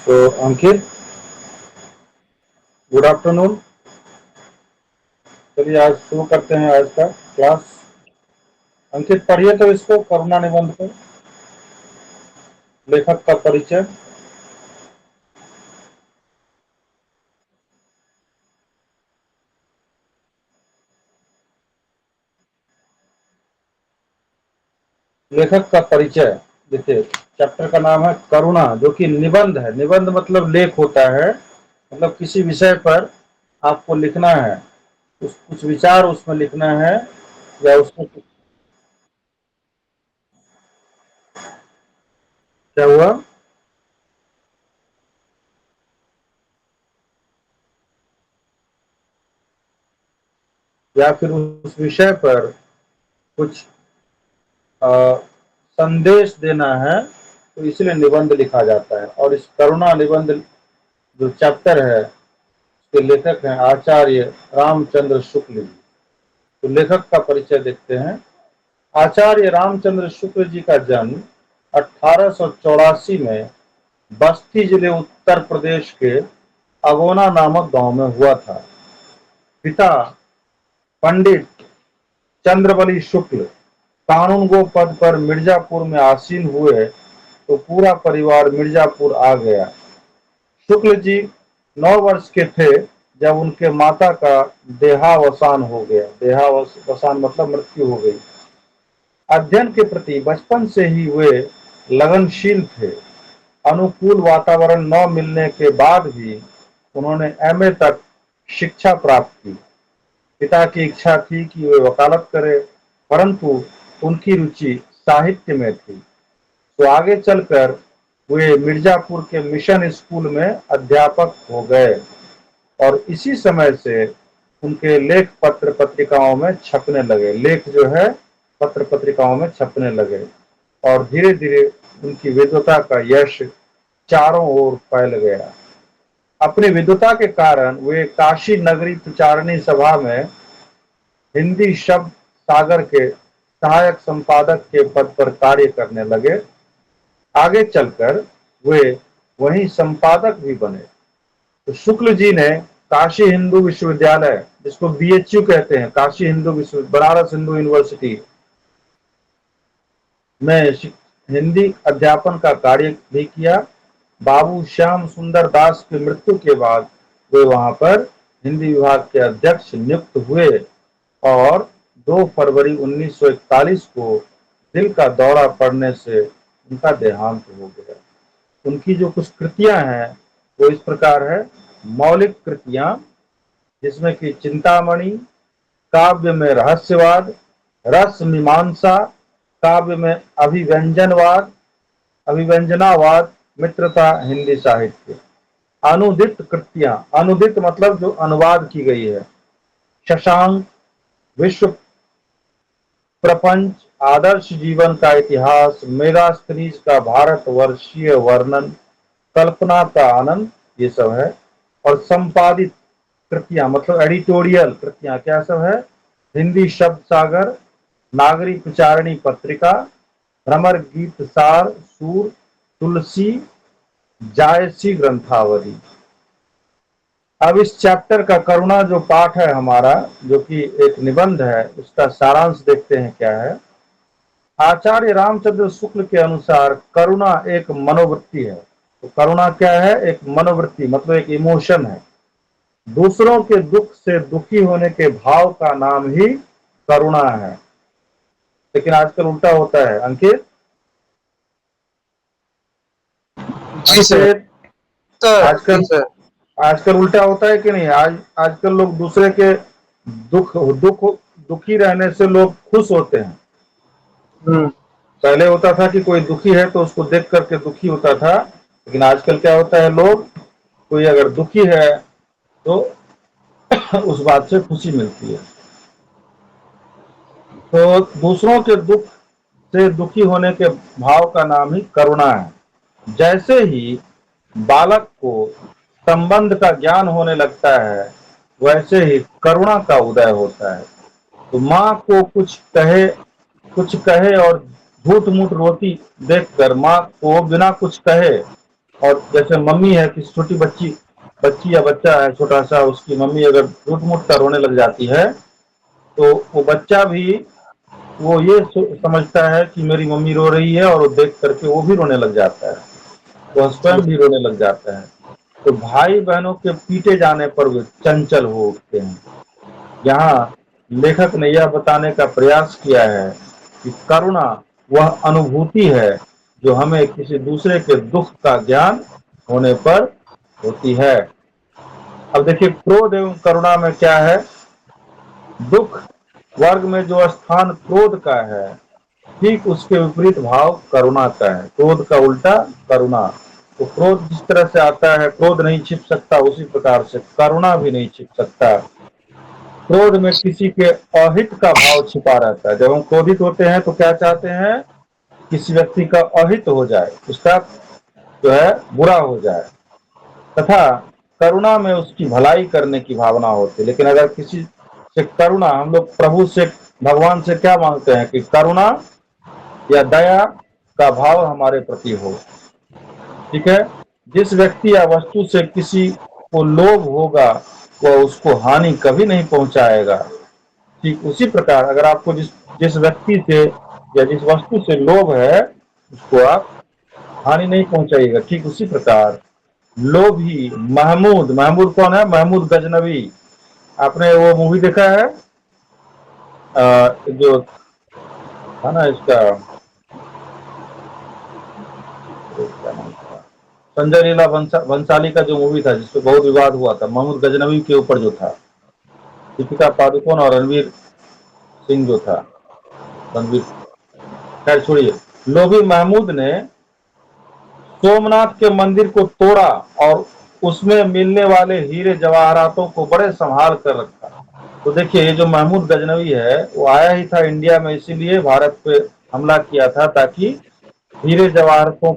तो अंकित, good afternoon. चलिए आज शुरू करते हैं आज का क्लास। अंकित पढ़िए तो इसको, करुणा निबंध को, लेखक का परिचय। लेखक का परिचय। देखिए, चैप्टर का नाम है करुणा, जो कि निबंध है। निबंध मतलब लेख होता है, मतलब किसी विषय पर आपको लिखना है, कुछ विचार उसमें लिखना है, या उसमें क्या हुआ, या फिर उस विषय पर कुछ संदेश देना है, तो इसलिए निबंध लिखा जाता है। और इस करुणा निबंध जो चैप्टर है, इसके लेखक हैं आचार्य रामचंद्र शुक्ल जी। तो लेखक का परिचय देखते हैं। आचार्य रामचंद्र शुक्ल जी का जन्म 1884 में बस्ती जिले उत्तर प्रदेश के अगोना नामक गांव में हुआ था। पिता पंडित चंद्रबली शुक्ल कानूनगो पद पर मिर्जापुर में आसीन हुए, तो पूरा परिवार मिर्जापुर आ गया। शुक्ल जी 9 वर्ष के थे जब उनके माता का देहावसान हो गया। देहावसान मतलब मृत्यु हो गई। अध्ययन के प्रति बचपन से ही वे लगनशील थे। अनुकूल वातावरण न मिलने के बाद भी उन्होंने एमए तक शिक्षा प्राप्त की। पिता की इच्छा थी कि वे वकालत करें, परंतु उनकी रुचि साहित्य में थी, तो आगे चलकर वे मिर्जापुर के मिशन स्कूल में अध्यापक हो गए। और इसी समय से उनके लेख पत्र पत्रिकाओं में छपने लगे। लेख जो है पत्र पत्रिकाओं में छपने लगे, और धीरे धीरे उनकी विद्वता का यश चारों ओर फैल गया। अपनी विद्वता के कारण वे काशी नगरी प्रचारणी सभा में हिंदी शब्द सागर के सहायक संपादक के पद पर कार्य करने लगे। आगे चलकर वे वहीं संपादक भी बने। तो शुक्ल जी ने काशी हिंदू विश्वविद्यालय, जिसको बीएचयू कहते हैं, काशी हिंदू बनारस हिंदू यूनिवर्सिटी में हिंदी अध्यापन का कार्य भी किया। बाबू श्याम सुंदर दास की मृत्यु के बाद वे वहां पर हिंदी विभाग के अध्यक्ष नियुक्त हुए, और 2 फरवरी 1941 को दिल का दौरा पड़ने से उनका देहांत हो गया। उनकी जो कुछ कृतियां हैं वो इस प्रकार है। मौलिक कृतियां, जिसमें कि चिंतामणि, काव्य में रहस्यवाद, रस मीमांसा, काव्य में अभिव्यंजनवाद, अभिव्यंजनावाद, मित्रता, हिंदी साहित्य। अनुदित कृतियां, अनुदित मतलब जो अनुवाद की गई है। शशांक, विश्व प्रपंच, आदर्श जीवन का इतिहास, मेगास्थनीज का भारतवर्षीय वर्णन, कल्पना का आनंद, ये सब है। और संपादित कृतियां मतलब एडिटोरियल कृतियां क्या सब है। हिंदी शब्द सागर, नागरिक प्रचारणी पत्रिका, भ्रमर गीत सार, सूर, तुलसी, जायसी ग्रंथावली। अब इस चैप्टर का करुणा जो पाठ है हमारा, जो कि एक निबंध है, उसका सारांश देखते हैं क्या है। आचार्य रामचंद्र शुक्ल के अनुसार करुणा एक मनोवृत्ति है। तो करुणा क्या है, एक मनोवृत्ति मतलब एक इमोशन है। दूसरों के दुख से दुखी होने के भाव का नाम ही करुणा है। लेकिन आजकल उल्टा होता है अंकित। जी सर। आजकल आजकल उल्टा होता है कि नहीं। आजकल लोग दूसरे के दुख दुख दुखी रहने से लोग खुश होते हैं। पहले होता था कि कोई दुखी है तो उसको देख करके दुखी होता था, लेकिन आजकल क्या होता है, लोग कोई अगर दुखी है तो उस बात से खुशी मिलती है। तो दूसरों के दुख से दुखी होने के भाव का नाम ही करुणा है। जैसे ही बालक को संबंध का ज्ञान होने लगता है, वैसे ही करुणा का उदय होता है। तो माँ को कुछ कहे और झूठ मूठ रोती देखकर माँ को बिना कुछ कहे, और जैसे मम्मी है कि छोटी बच्ची या बच्चा है छोटा सा, उसकी मम्मी अगर झूठ मूठ कर रोने लग जाती है तो वो बच्चा भी वो ये समझता है कि मेरी मम्मी रो रही है, और वो देख करके वो भी रोने लग जाता है, वह स्वयं भी रोने लग जाता है। तो भाई बहनों के पीटे जाने पर वे चंचल हो उठते हैं। यहाँ लेखक ने यह बताने का प्रयास किया है कि करुणा वह अनुभूति है जो हमें किसी दूसरे के दुख का ज्ञान होने पर होती है। अब देखिए, क्रोध एवं करुणा में क्या है। दुख वर्ग में जो स्थान क्रोध का है, ठीक उसके विपरीत भाव करुणा का है। क्रोध का उल्टा करुणा। तो क्रोध जिस तरह से आता है, क्रोध नहीं छिप सकता, उसी प्रकार से करुणा भी नहीं छिप सकता। क्रोध में किसी के अहित का भाव छिपा रहता है। जब हम क्रोधित होते हैं तो क्या चाहते हैं, किसी व्यक्ति का अहित हो जाए, उसका जो है बुरा हो जाए, तथा करुणा में उसकी भलाई करने की भावना होती है। लेकिन अगर किसी से करुणा, हम लोग प्रभु से, भगवान से क्या मांगते हैं कि करुणा या दया का भाव हमारे प्रति हो। ठीक है। जिस व्यक्ति या वस्तु से किसी को लोभ होगा वह उसको हानि कभी नहीं पहुंचाएगा। ठीक उसी प्रकार अगर आपको जिस व्यक्ति से या जिस वस्तु से लोभ है उसको आप हानि नहीं पहुंचाइएगा। ठीक उसी प्रकार लोभी महमूद, महमूद कौन है, महमूद गजनवी। आपने वो मूवी देखा है जो था ना इसका, संजय लीला भंसाली का जो मूवी था जिसपे बहुत विवाद हुआ था, महमूद गजनवी के ऊपर जो था, दीपिका पादुकोण और रणवीर सिंह जो था, रणवीर, खैर छोड़िए। लोभी महमूद ने सोमनाथ के मंदिर को तोड़ा और उसमें मिलने वाले हीरे जवाहरातों को बड़े संभाल कर रखा। तो देखिए, ये जो महमूद गजनवी है वो आया ही था इंडिया में, इसीलिए भारत पे हमला किया था ताकि हीरे जवाहरातों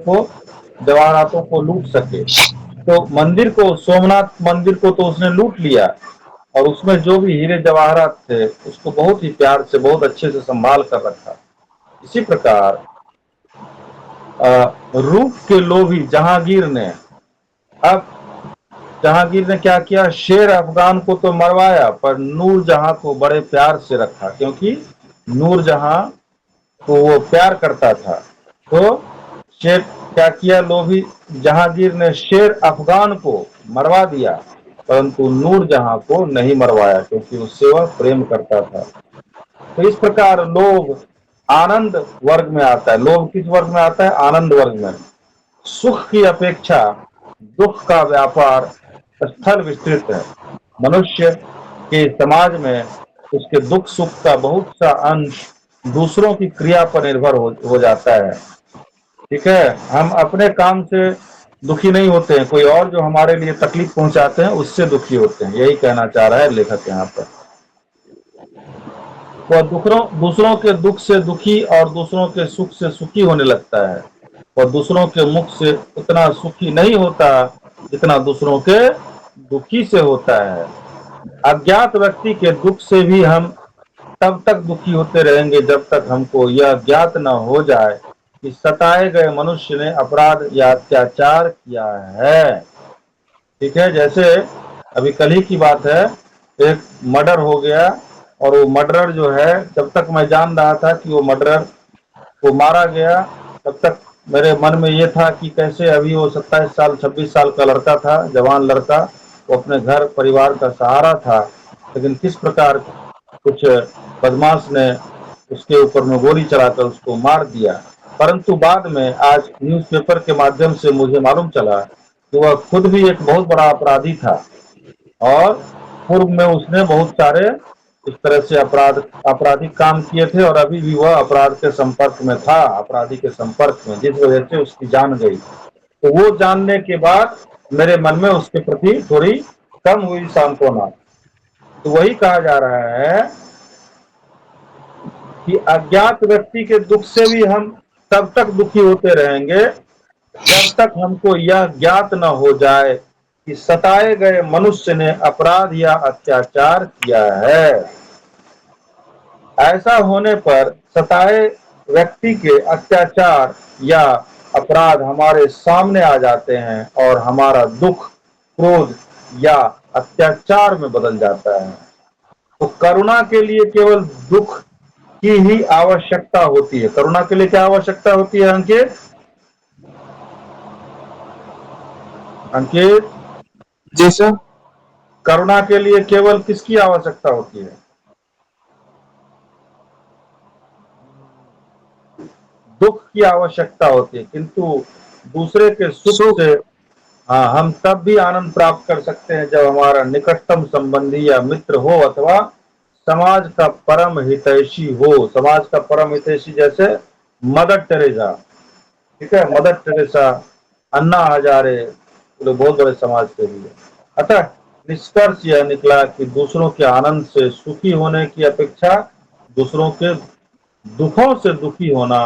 को लूट सके। तो मंदिर को, सोमनाथ मंदिर को तो उसने लूट लिया, और उसमें जो भी हीरे जवाहरात थे उसको बहुत ही प्यार से, बहुत अच्छे से संभाल कर रखा। इसी प्रकार रूप के लोभी जहांगीर ने, अब जहांगीर ने क्या किया, शेर अफगान को तो मरवाया पर नूरजहां को बड़े प्यार से रखा, क्योंकि नूरजहां को वो प्यार करता था। तो शेर क्या किया, लोभी जहांगीर ने शेर अफगान को मरवा दिया परंतु नूरजहां को नहीं मरवाया, क्योंकि उससे वह प्रेम करता था। तो इस प्रकार लोभ आनंद वर्ग में आता है। लोभ किस वर्ग में आता है, आनंद वर्ग में। सुख की अपेक्षा दुख का व्यापार स्थल विस्तृत है। मनुष्य के समाज में उसके दुख सुख का बहुत सा अंश दूसरों की क्रिया पर निर्भर हो जाता है। ठीक है। हम अपने काम से दुखी नहीं होते हैं, कोई और जो हमारे लिए तकलीफ पहुंचाते हैं उससे दुखी होते हैं। यही कहना चाह रहा है लेखक यहाँ पर। वह दूसरों के दुख से दुखी और दूसरों के सुख से सुखी होने लगता है, और दूसरों के मुख से उतना सुखी नहीं होता जितना दूसरों के दुखी से होता है। अज्ञात व्यक्ति के दुख से भी हम तब तक दुखी होते रहेंगे जब तक हमको यह ज्ञात न हो जाए कि सताए गए मनुष्य ने अपराध या अत्याचार किया है। ठीक है। जैसे अभी कल ही की बात है, एक मर्डर हो गया, और वो मर्डरर जो है, जब तक मैं जान रहा था कि वो मर्डरर को मारा गया, तब तक मेरे मन में ये था कि कैसे अभी वो 27 साल 26 साल का लड़का था, जवान लड़का, वो अपने घर परिवार का सहारा था, लेकिन किस प्रकार कुछ बदमाश ने उसके ऊपर में गोली चलाकर उसको मार दिया। परंतु बाद में आज न्यूज़पेपर के माध्यम से मुझे मालूम चला कि वह खुद भी एक बहुत बड़ा अपराधी था, और पूर्व में उसने बहुत सारे इस तरह से आपराधिक काम किए थे, और अभी भी वह अपराध के संपर्क में था, अपराधी के संपर्क में, जिस वजह से उसकी जान गई। तो वो जानने के बाद मेरे मन में उसके प्रति थोड़ी कम हुई सांत्वना। तो वही कहा जा रहा है कि अज्ञात व्यक्ति के दुख से भी हम तब तक दुखी होते रहेंगे जब तक हमको यह ज्ञात न हो जाए कि सताए गए मनुष्य ने अपराध या अत्याचार किया है। ऐसा होने पर सताए व्यक्ति के अत्याचार या अपराध हमारे सामने आ जाते हैं और हमारा दुख क्रोध या अत्याचार में बदल जाता है। तो करुणा के लिए केवल दुख की ही आवश्यकता होती है। करुणा के लिए क्या आवश्यकता होती है अंकित? अंकित, जी सर। करुणा के लिए केवल किसकी आवश्यकता होती है? दुख की आवश्यकता होती है, किंतु दूसरे के सुख सुख। से हाँ, हम तब भी आनंद प्राप्त कर सकते हैं जब हमारा निकटतम संबंधी या मित्र हो अथवा समाज का परम हितैषी हो। समाज का परम हितैषी जैसे मदर टेरेसा, ठीक है, मदर टेरेसा, अन्ना हजारे, ये लोग बहुत बड़े समाज के लिए। अतः निष्कर्ष यह निकला कि दूसरों के आनंद से सुखी होने की अपेक्षा दूसरों के दुखों से दुखी होना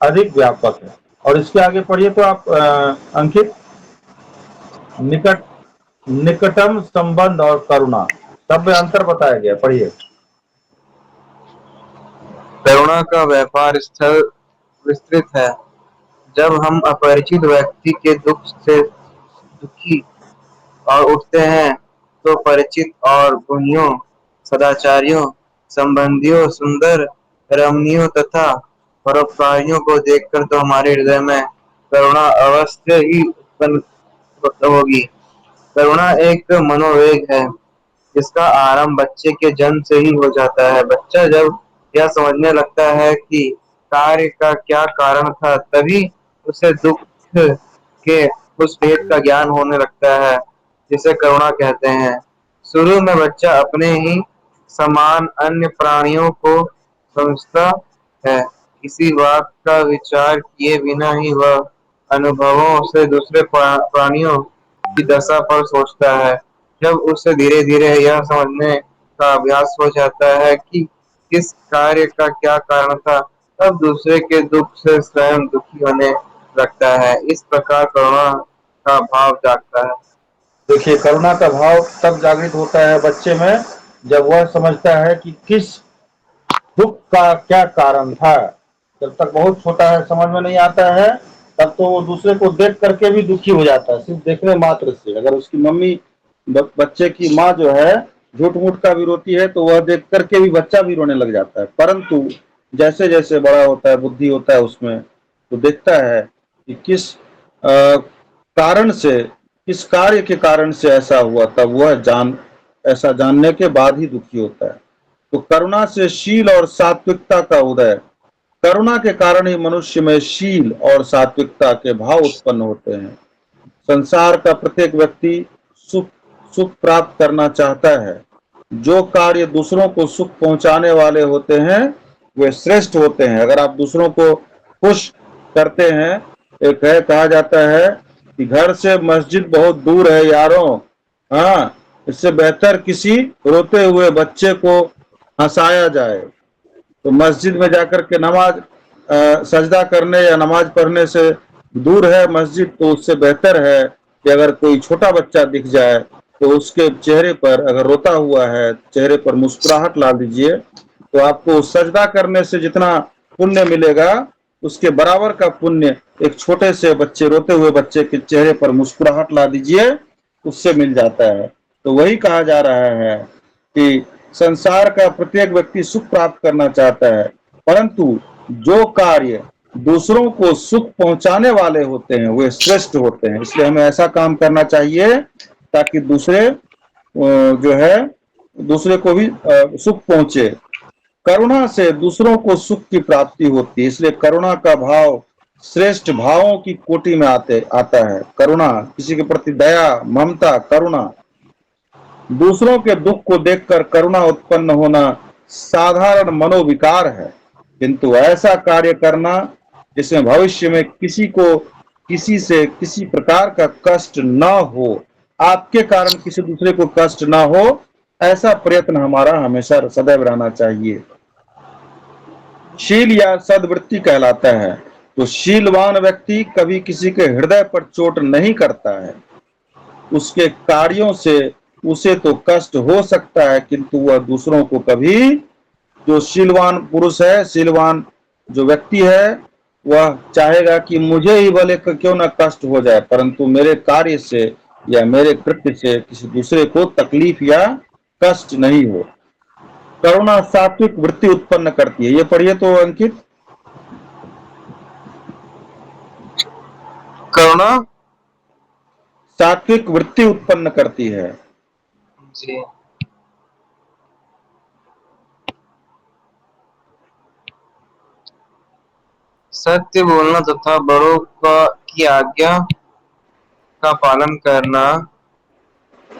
अधिक व्यापक है। और इसके आगे पढ़िए तो आप अंकित, निकट निकटम संबंध और करुणा, सब में अंतर बताया गया, पढ़िए। करुणा का व्यापार स्थल विस्तृत है। जब हम अपरिचित व्यक्ति के दुख से दुखी और उठते हैं, तो परिचित और गुणियों, सदाचारियों, संबंधियों, सुंदर रमणियों तथा परोपकारियों को देखकर तो हमारे हृदय में करुणा अवश्य ही उत्पन्न होगी। करुणा एक मनोवेग है जिसका आरंभ बच्चे के जन्म से ही हो जाता है। बच्चा जब यह समझने लगता है कि कार्य का क्या कारण था, तभी उसे दुख के उस भेद का ज्ञान होने लगता है जिसे करुणा कहते हैं। शुरू में बच्चा अपने ही समान अन्य प्राणियों को समझता है। किसी बात का विचार किए बिना ही वह अनुभवों से दूसरे प्राणियों की दशा पर सोचता है। जब उसे धीरे धीरे यह समझने का अभ्यास हो जाता है कि किस कार्य का क्या कारण था, तब दूसरे के दुख से स्वयं दुखी होने लगता है। इस प्रकार करुणा का भाव जागता है। देखिए, करुणा का भाव तब जागृत होता है बच्चे में जब वह समझता है कि किस दुख का क्या कारण था। जब तक बहुत छोटा है, समझ में नहीं आता है, तब तो वो दूसरे को देख करके भी दुखी हो जाता है, सिर्फ देखने मात्र से। अगर उसकी मम्मी, बच्चे की माँ जो है झूठ मूठ का भी रोती है, तो वह देख करके भी बच्चा भी रोने लग जाता है। परंतु जैसे जैसे बड़ा होता है, बुद्धि होता है उसमें, तो देखता है कि किस कारण से, किस कार्य के कारण से ऐसा हुआ, तब वह ऐसा जानने के बाद ही दुखी होता है। तो करुणा से शील और सात्विकता का उदय। करुणा के कारण ही मनुष्य में शील और सात्विकता के भाव उत्पन्न होते हैं। संसार का प्रत्येक व्यक्ति सुख सुख प्राप्त करना चाहता है। जो कार्य दूसरों को सुख पहुंचाने वाले होते हैं वे श्रेष्ठ होते हैं। अगर आप दूसरों को खुश करते हैं, एक है कहा जाता है कि घर से मस्जिद बहुत दूर है यारों, हाँ, इससे बेहतर किसी रोते हुए बच्चे को हंसाया जाए। तो मस्जिद में जाकर के नमाज सजदा करने या नमाज पढ़ने से दूर है मस्जिद, तो उससे बेहतर है कि अगर कोई छोटा बच्चा दिख जाए तो उसके चेहरे पर अगर रोता हुआ है, चेहरे पर मुस्कुराहट ला दीजिए, तो आपको सजदा करने से जितना पुण्य मिलेगा उसके बराबर का पुण्य एक छोटे से बच्चे, रोते हुए बच्चे के चेहरे पर मुस्कुराहट ला दीजिए, उससे मिल जाता है। तो वही कहा जा रहा है कि संसार का प्रत्येक व्यक्ति सुख प्राप्त करना चाहता है, परंतु जो कार्य दूसरों को सुख पहुंचाने वाले होते हैं वे श्रेष्ठ होते हैं। इसलिए हमें ऐसा काम करना चाहिए ताकि दूसरे जो है दूसरे को भी सुख पहुंचे। करुणा से दूसरों को सुख की प्राप्ति होती है, इसलिए करुणा का भाव श्रेष्ठ भावों की कोटि में आता है। करुणा, किसी के प्रति दया, ममता, करुणा। दूसरों के दुख को देखकर करुणा उत्पन्न होना साधारण मनोविकार है, किंतु ऐसा कार्य करना जिसमें भविष्य में किसी को किसी से किसी प्रकार का कष्ट न हो, आपके कारण किसी दूसरे को कष्ट न हो, ऐसा प्रयत्न हमारा हमेशा सदैव रहना चाहिए। शील या सद्वृत्ति कहलाता है। तो शीलवान व्यक्ति कभी किसी के हृदय पर चोट नहीं करता है। उसके कार्यों से उसे तो कष्ट हो सकता है, किंतु वह दूसरों को कभी जो शीलवान पुरुष है, शीलवान जो व्यक्ति है, वह चाहेगा कि मुझे ही भले क्यों ना कष्ट हो जाए, परंतु मेरे कार्य से या मेरे कृत्य से किसी दूसरे को तकलीफ या कष्ट नहीं हो। करुणा सात्विक वृत्ति उत्पन्न करती है। ये पढ़िए तो अंकित। करुणा सात्विक वृत्ति उत्पन्न करती है। जी सत्य बोलना तथा बड़ों की आज्ञा का पालन करना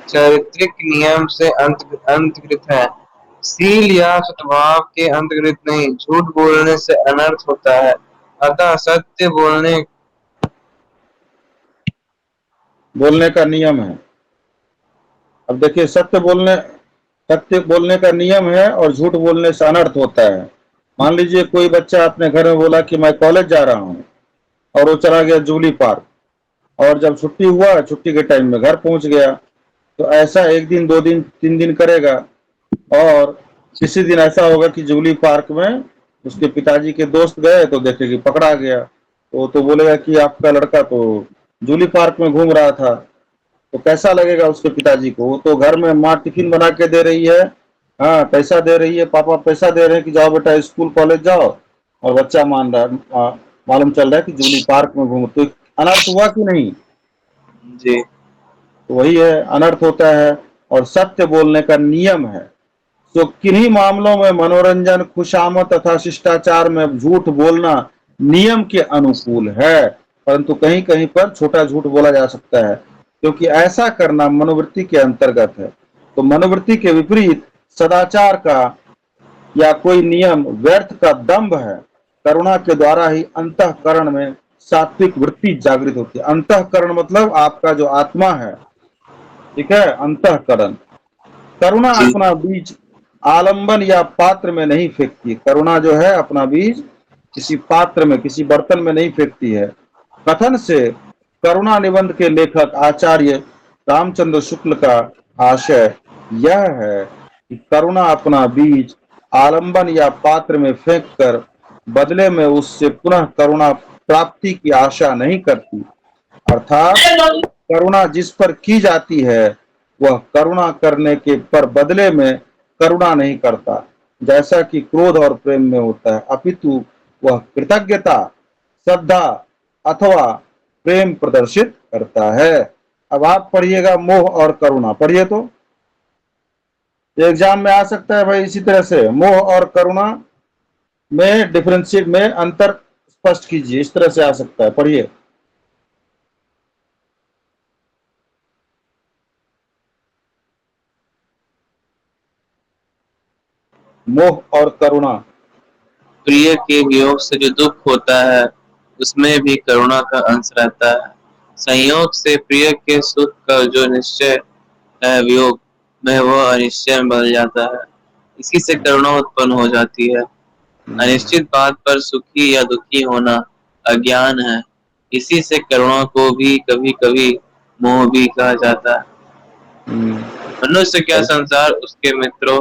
चारित्रिक नियम से अंतर्गत है, सील या सद्भाव के अंतर्गत नहीं। झूठ बोलने से अनर्थ होता है, अतः सत्य बोलने का नियम है। अब देखिए, सत्य बोलने का नियम है और झूठ बोलने से अनर्थ होता है। मान लीजिए कोई बच्चा अपने घर में बोला कि मैं कॉलेज जा रहा हूँ, और वो चला गया जूबली पार्क, और जब छुट्टी हुआ, छुट्टी के टाइम में घर पहुंच गया, तो ऐसा 1 दिन 2 दिन 3 दिन करेगा, और किसी दिन ऐसा होगा कि जूबली पार्क में उसके पिताजी के दोस्त गए तो देखे कि पकड़ा गया, तो वो तो बोलेगा कि आपका लड़का तो जूबली पार्क में घूम रहा था। तो कैसा लगेगा उसके पिताजी को? वो तो घर में माँ टिफिन बना के दे रही है, हाँ पैसा दे रही है, पापा पैसा दे रहे हैं कि जाओ बेटा स्कूल कॉलेज जाओ, और बच्चा मान रहा है, मालूम चल रहा है कि जूबली पार्क में घूम, तो अनर्थ हुआ कि नहीं? जी तो वही है, अनर्थ होता है। और सत्य बोलने का नियम है। तो किन्हीं मामलों में मनोरंजन, खुशामद तथा शिष्टाचार में झूठ बोलना नियम के अनुकूल है, परंतु कहीं कहीं पर छोटा झूठ बोला जा सकता है, क्योंकि ऐसा करना मनोवृत्ति के अंतर्गत है। तो मनोवृत्ति के विपरीत सदाचार का या कोई नियम व्यर्थ का दंभ है। करुणा के द्वारा ही अंतःकरण में सात्विक वृत्ति जागृत होती है। अंतःकरण मतलब आपका जो आत्मा है, ठीक है, अंतःकरण। करुणा जी अपना बीज आलंबन या पात्र में नहीं फेंकती। करुणा जो है अपना बीज किसी पात्र में, किसी बर्तन में नहीं फेंकती है। कथन से करुणा निबंध के लेखक आचार्य रामचंद्र शुक्ल का आशय यह है कि करुणा अपना बीज आलंबन या पात्र में फेंक कर बदले में उससे पुनः करुणा प्राप्ति की आशा नहीं करती। अर्थात करुणा जिस पर की जाती है वह करुणा करने के पर बदले में करुणा नहीं करता, जैसा कि क्रोध और प्रेम में होता है, अपितु वह कृतज्ञता, श्रद्धा अथवा प्रेम प्रदर्शित करता है। अब आप पढ़िएगा मोह और करुणा, पढ़िए तो एग्जाम में आ सकता है भाई। इसी तरह से मोह और करुणा में डिफरेंशिएट में अंतर स्पष्ट कीजिए, इस तरह से आ सकता है, पढ़िए। मोह और करुणा। प्रिय के वियोग से जो दुख होता है उसमें भी करुणा का अंश रहता है। संयोग से प्रिय के सुख का जो निश्चय है वियोग में वह अनिश्चय में बदल जाता है, इसी से करुणा उत्पन्न हो जाती है। अनिश्चित बात पर सुखी या दुखी होना अज्ञान है, इसी से करुणा को भी कभी कभी मोह भी कहा जाता है। मनुष्य का संसार उसके मित्रों,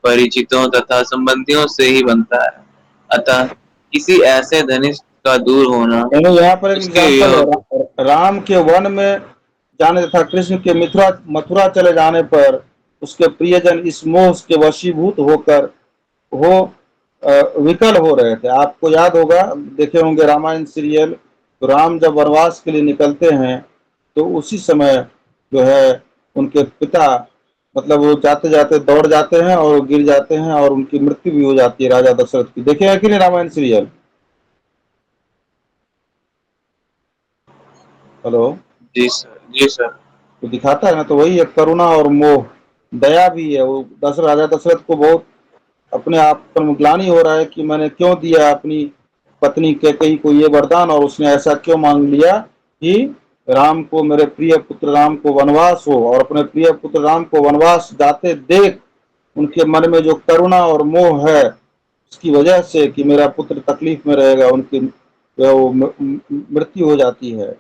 परिचितों तथा संबंधियों से ही बनता है, अतः किसी ऐसे धनिष्ठ का दूर होना यानी यहाँ पर एक उसके एग्जाम्पल है, योग। राम के वन में जाने तथा कृष्ण के मथुरा चले जाने पर उसके प्रियजन इस मोह के वशीभूत होकर हो विकल हो रहे थे। आपको याद होगा, देखे होंगे रामायण सीरियल, तो राम जब वनवास के लिए निकलते हैं तो उसी समय जो है उनके पिता, मतलब वो जाते जाते दौड़ जाते हैं और गिर जाते हैं और उनकी मृत्यु भी हो जाती है राजा दशरथ की। देखे हैं कि नहीं रामायण सीरियल? हेलो। जी सर, जी सर। तो दिखाता है ना, तो वही है करुणा और मोह। दया भी है, वो राजा दशरथ को बहुत अपने आप पर ग्लानि हो रहा है कि मैंने क्यों दिया अपनी पत्नी कैकेयी को ये वरदान, और उसने ऐसा क्यों मांग लिया कि राम को, मेरे प्रिय पुत्र राम को वनवास हो, और अपने प्रिय पुत्र राम को वनवास जाते देख उनके मन में जो करुणा और मोह है उसकी वजह से कि मेरा पुत्र तकलीफ में रहेगा, उनकी मृत्यु हो जाती है।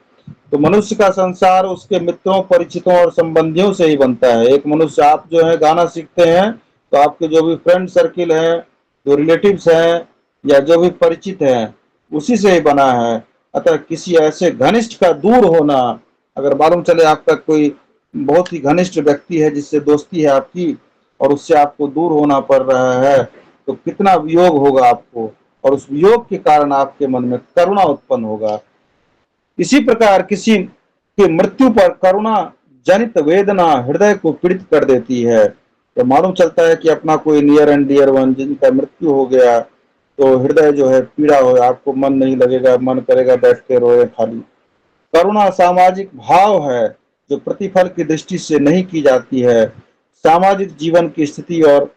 तो मनुष्य का संसार उसके मित्रों, परिचितों और संबंधियों से ही बनता है। एक मनुष्य, आप जो है गाना सीखते हैं तो आपके जो भी फ्रेंड सर्किल है, जो रिलेटिव्स हैं या जो भी परिचित हैं उसी से ही बना है। अतः किसी ऐसे घनिष्ठ का दूर होना, अगर मालूम चले आपका कोई बहुत ही घनिष्ठ व्यक्ति है जिससे दोस्ती है आपकी और उससे आपको दूर होना पड़ रहा है, तो कितना वियोग होगा आपको, और उस वियोग के कारण आपके मन में करुणा उत्पन्न होगा। इसी प्रकार किसी की मृत्यु पर करुणा जनित वेदना हृदय को पीड़ित कर देती है। तो मालूम चलता है कि अपना कोई नियर एंड डियर वन जिनका मृत्यु हो गया तो हृदय जो है पीड़ा हो, आपको मन नहीं लगेगा, मन करेगा बैठ के रोए खाली। करुणा सामाजिक भाव है जो प्रतिफल की दृष्टि से नहीं की जाती है। सामाजिक जीवन की स्थिति और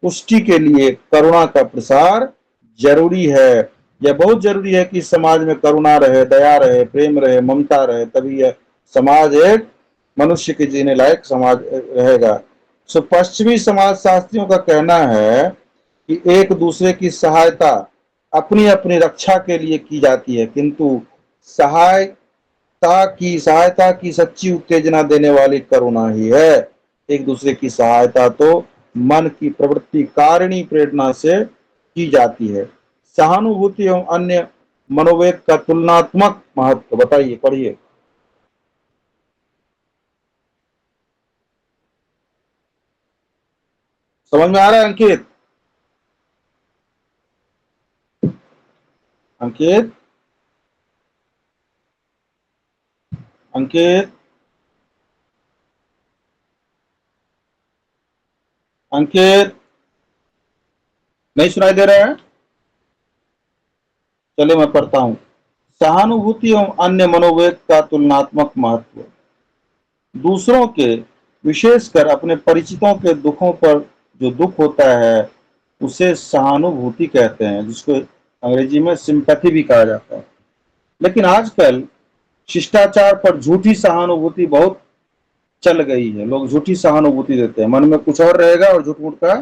पुष्टि के लिए करुणा का प्रसार जरूरी है। यह बहुत जरूरी है कि समाज में करुणा रहे, दया रहे, प्रेम रहे, ममता रहे, तभी यह समाज एक मनुष्य के जीने लायक समाज रहेगा। सो पश्चिमी समाज शास्त्रियों का कहना है कि एक दूसरे की सहायता अपनी अपनी रक्षा के लिए की जाती है, किंतु सहायता की सच्ची उत्तेजना देने वाली करुणा ही है। एक दूसरे की सहायता तो मन की प्रवृत्ति कारिणी प्रेरणा से की जाती है। सहानुभूति एवं अन्य मनोवेग का तुलनात्मक महत्व बताइए, पढ़िए। समझ में आ रहा है अंकित? अंकित, अंकित, अंकित, नहीं सुनाई दे रहा है? चलिए मैं पढ़ता हूं। सहानुभूति एवं अन्य मनोवेग का तुलनात्मक महत्व। दूसरों के, विशेषकर अपने परिचितों के दुखों पर जो दुख होता है उसे सहानुभूति कहते हैं, जिसको अंग्रेजी में सिंपैथी भी कहा जाता है। लेकिन आजकल शिष्टाचार पर झूठी सहानुभूति बहुत चल गई है। लोग झूठी सहानुभूति देते हैं, मन में कुछ और रहेगा और झूठ मूठ का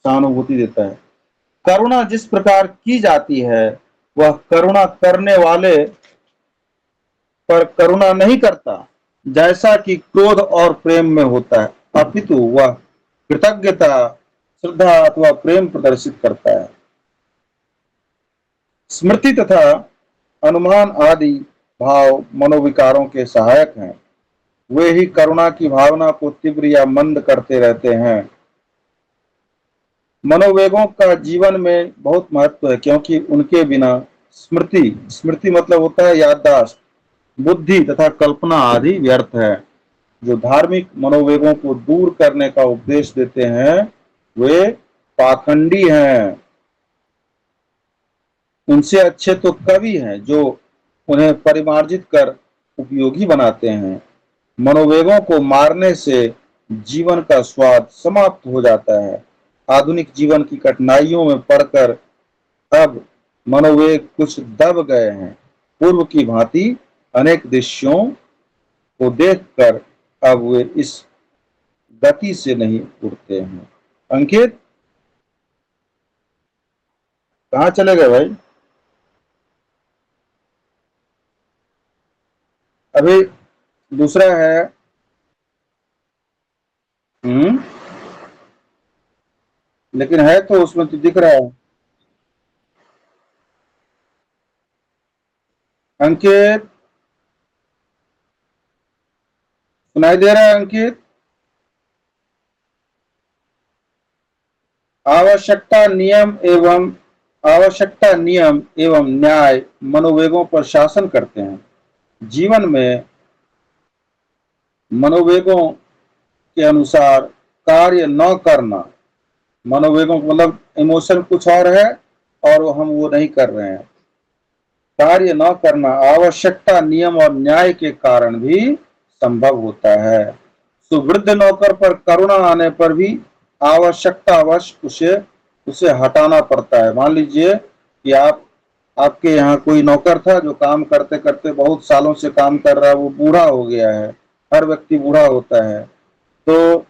सहानुभूति देता है। करुणा जिस प्रकार की जाती है वह करुणा करने वाले पर करुणा नहीं करता जैसा कि क्रोध और प्रेम में होता है, अपितु वह कृतज्ञता, श्रद्धा अथवा प्रेम प्रदर्शित करता है। स्मृति तथा अनुमान आदि भाव मनोविकारों के सहायक हैं। वे ही करुणा की भावना को तीव्र या मंद करते रहते हैं। मनोवेगों का जीवन में बहुत महत्व है, क्योंकि उनके बिना स्मृति मतलब होता है याददाश्त, बुद्धि तथा कल्पना आदि व्यर्थ है। जो धार्मिक मनोवेगों को दूर करने का उपदेश देते हैं वे पाखंडी हैं। उनसे अच्छे तो कवि हैं जो उन्हें परिमार्जित कर उपयोगी बनाते हैं। मनोवेगों को मारने से जीवन का स्वाद समाप्त हो जाता है। आधुनिक जीवन की कठिनाइयों में पड़कर अब मनोवेग कुछ दब गए हैं। पूर्व की भांति अनेक दृश्यों को देखकर अब वे इस गति से नहीं उठते हैं। अंकित, कहाँ चले गए भाई? अभी दूसरा है लेकिन है तो उसमें तो दिख रहा है। अंकित, सुनाई दे रहा है अंकित? आवश्यकता नियम एवं न्याय मनोवेगों पर शासन करते हैं। जीवन में मनोवेगों के अनुसार कार्य न करना, मनोवेगों मतलब इमोशन कुछ और है और हम वो नहीं कर रहे हैं, कार्य न करना आवश्यकता नियम और न्याय के कारण भी संभव होता है। सुवृद्ध नौकर पर करुणा आने पर भी आवश्यकतावश उसे हटाना पड़ता है। मान लीजिए कि आपके यहाँ कोई नौकर था जो काम करते करते बहुत सालों से काम कर रहा है, वो बूढ़ा हो गया है, हर व्यक्ति बूढ़ा होता है, तो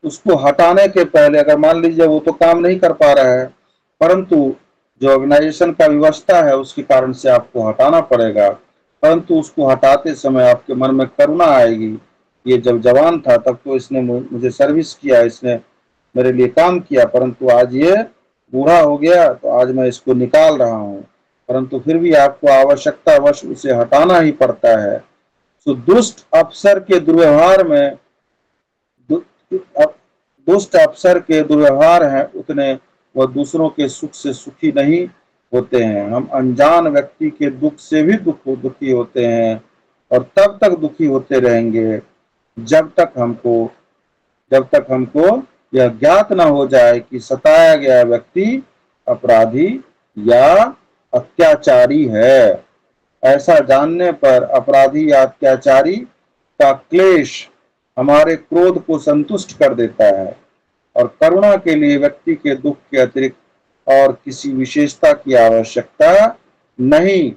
उसको हटाने के पहले अगर मान लीजिए वो तो काम नहीं कर पा रहा है, परंतु जो ऑर्गेनाइजेशन का व्यवस्था है उसके कारण से आपको हटाना पड़ेगा, परंतु उसको हटाते समय आपके मन में करुणा आएगी। ये जब जवान था तब तो इसने मुझे सर्विस किया, इसने मेरे लिए काम किया, परंतु आज ये बूढ़ा हो गया तो आज मैं इसको निकाल रहा हूं, परंतु फिर भी आपको आवश्यकतावश उसे हटाना ही पड़ता है। तो दुष्ट अफसर के दुर्व्यवहार में दुष्ट अफसर के दुर्व्यवहार हैं उतने वह दूसरों के सुख से सुखी नहीं होते हैं। हम अनजान व्यक्ति के दुख से भी दुखी होते हैं और तब तक दुखी होते रहेंगे जब तक हमको यह ज्ञात न हो जाए कि सताया गया व्यक्ति अपराधी या अत्याचारी है। ऐसा जानने पर अपराधी या अत्याचारी का क्लेश हमारे क्रोध को संतुष्ट कर देता है और करुणा के लिए व्यक्ति के दुख के अतिरिक्त और किसी विशेषता की आवश्यकता नहीं,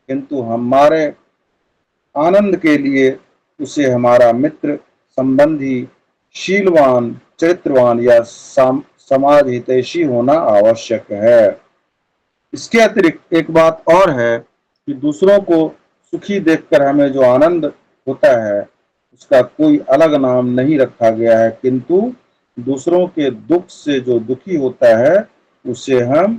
किंतु हमारे आनंद के लिए उसे हमारा मित्र, संबंधी, शीलवान, चरित्रवान या समाज हितैषी होना आवश्यक है। इसके अतिरिक्त एक बात और है कि दूसरों को सुखी देखकर हमें जो आनंद होता है उसका कोई अलग नाम नहीं रखा गया है, किंतु दूसरों के दुख से जो दुखी होता है उसे हम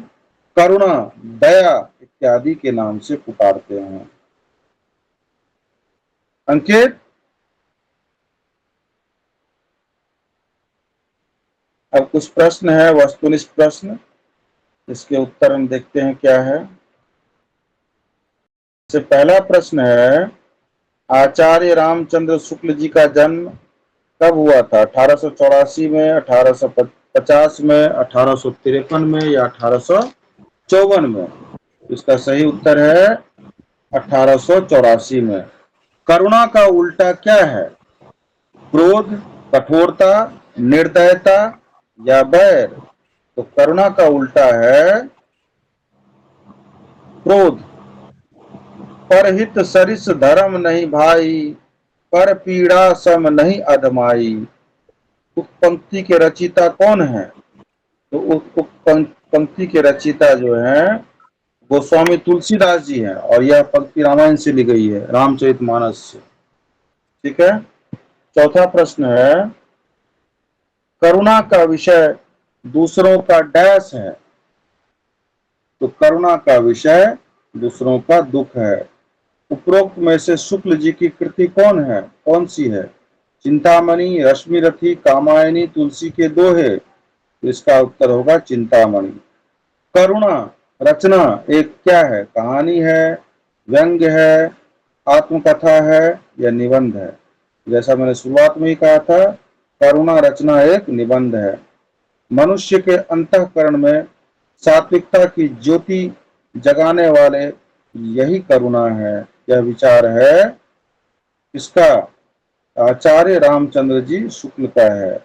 करुणा, दया इत्यादि के नाम से पुकारते हैं। अंकित, अब कुछ प्रश्न है, वस्तुनिष्ठ प्रश्न, इसके उत्तर हम देखते हैं क्या है। से पहला प्रश्न है, आचार्य रामचंद्र शुक्ल जी का जन्म कब हुआ था? 1884 में, 1850 में, 1853 में या 1854 में? इसका सही उत्तर है 1884 में। करुणा का उल्टा क्या है? क्रोध, कठोरता, निर्दयता या बैर? तो करुणा का उल्टा है क्रोध। परहित सरिस धर्म नहीं भाई, पर पीड़ा सम नहीं अधमाई। उक्त पंक्ति के रचिता कौन है? तो उक्त पंक्ति के रचिता जो है गोस्वामी तुलसीदास जी हैं और यह पंक्ति रामायण से ली गई है, रामचरितमानस से। ठीक है। चौथा प्रश्न है, करुणा का विषय दूसरों का डैश है? तो करुणा का विषय दूसरों का दुख है। उपरोक्त में से शुक्ल जी की कृति कौन सी है? चिंतामणि, रश्मिरथी, कामायनी, तुलसी के दोहे? तो इसका उत्तर होगा चिंतामणि। करुणा रचना एक क्या है? कहानी है, व्यंग्य है, आत्मकथा है या निबंध है? जैसा मैंने शुरुआत में ही कहा था, करुणा रचना एक निबंध है। मनुष्य के अंतःकरण में सात्विकता की ज्योति जगाने वाले यही करुणा है। यह विचार है इसका आचार्य रामचंद्र जी शुक्ल का है।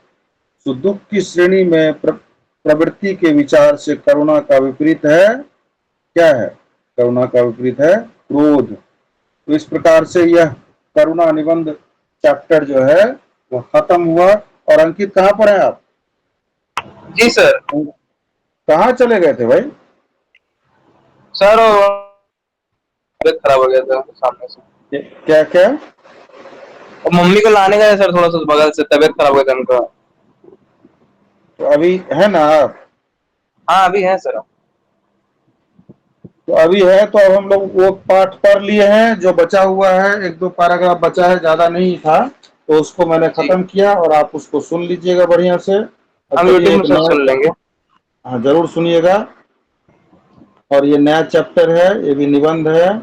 तो दुख की श्रेणी में प्रवृत्ति के विचार से करुणा का विपरीत है क्या है? करुणा का विपरीत है क्रोध। तो इस प्रकार से यह करुणा निबंध चैप्टर जो है वो खत्म हुआ। और अंकित कहाँ पर है आप? जी सर। कहाँ चले गए थे भाई? सर तबीयत खराब हो गया था सामने से। क्या क्या? और मम्मी को लाने गए सर, थोड़ा सा बगल से तबीयत खराब हो गया था उनका। तो अभी है ना आप? हाँ अभी है सर। तो अभी है तो अब हम लोग वो पाठ पढ़ लिए हैं, जो बचा हुआ है 1-2 पैराग्राफ बचा है, ज्यादा नहीं था, तो उसको मैंने खत्म किया और आप उसको सुन लीजिएगा बढ़िया से। और हम चलिए यूट्यूब में एक सर नया, सुन लेंगे। हाँ जरूर सुनिएगा। और ये नया चैप्टर है, ये भी निबंध है,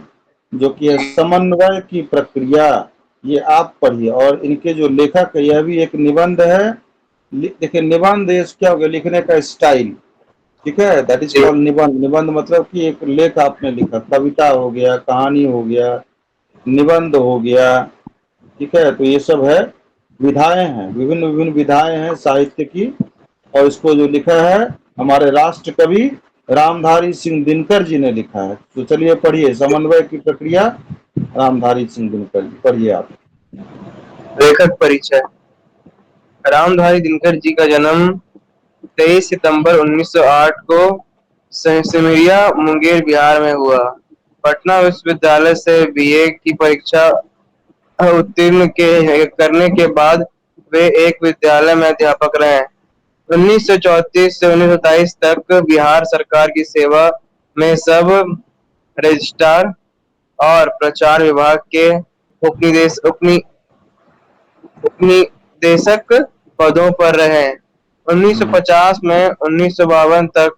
जो कि है समन्वय की प्रक्रिया। ये आप पढ़िए। और इनके जो लेखक है यह भी एक निबंध है। देखिए निबंध क्या हो गया, लिखने का स्टाइल। ठीक है, दैट इज कॉल्ड निबंध। निबंध मतलब कि एक लेख आपने लिखा, कविता हो गया, कहानी हो गया, निबंध हो गया। ठीक है, तो ये सब है, विधाएं हैं, विभिन्न विभिन्न विधाएं हैं साहित्य की। और इसको जो लिखा है हमारे राष्ट्र कवि रामधारी सिंह दिनकर जी ने लिखा है। तो चलिए पढ़िए, समन्वय की प्रक्रिया, रामधारी सिंह दिनकर जी, पढ़िए आप। लेखक परिचय। रामधारी दिनकर जी का जन्म 23 सितंबर 1908 को सिमरिया, मुंगेर, बिहार में हुआ। पटना विश्वविद्यालय से बीए की परीक्षा उत्तीर्ण करने के बाद वे एक विद्यालय में अध्यापक रहे। 1934 से 1927 तक बिहार सरकार की सेवा में सब रजिस्ट्रार और प्रचार विभाग के उपनिदेशक पदों पर रहे। हम्म, 1950 में 1952 तक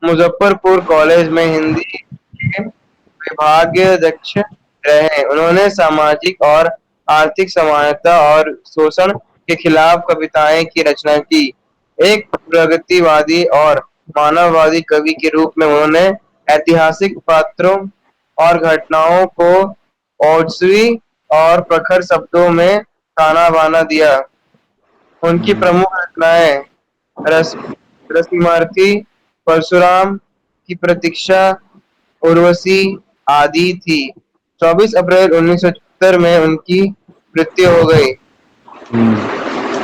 मुजफ्फरपुर कॉलेज में हिंदी के विभागाध्यक्ष रहे। उन्होंने सामाजिक और आर्थिक समानता और शोषण के खिलाफ कविताएं की रचना की। एक प्रगतिवादी और मानववादी कवि के रूप में उन्होंने ऐतिहासिक पात्रों और घटनाओं को ओजस्वी और प्रखर शब्दों में ताना-बाना दिया। उनकी हम्म, प्रमुख रचनाएं रस रश्मिरथी, परशुराम की प्रतीक्षा, उर्वशी आदि थी। 24 अप्रैल 1974 में उनकी मृत्यु हो गई।